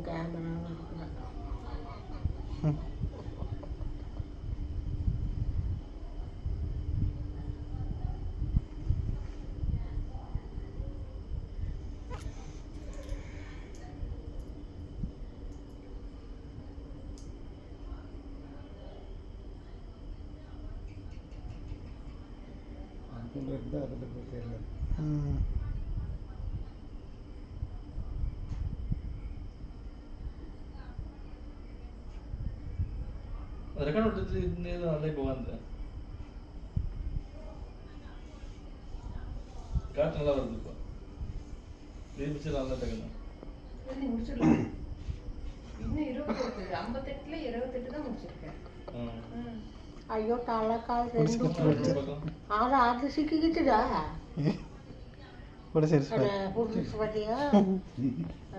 Camera record எடுத்து இன்னும் நல்லா இப்போ வந்து காட்டு நல்லா வருது இப்போ முடிச்சு நல்லா டக்குன்னு இன்னும் 28 58ல 28 தான் முடிச்சிருக்கேன். ஐயோ தலை கால் ரெண்டும் அது சிக்கிக்கிட்டுடா கூட சரி புதுசு பார்த்தியா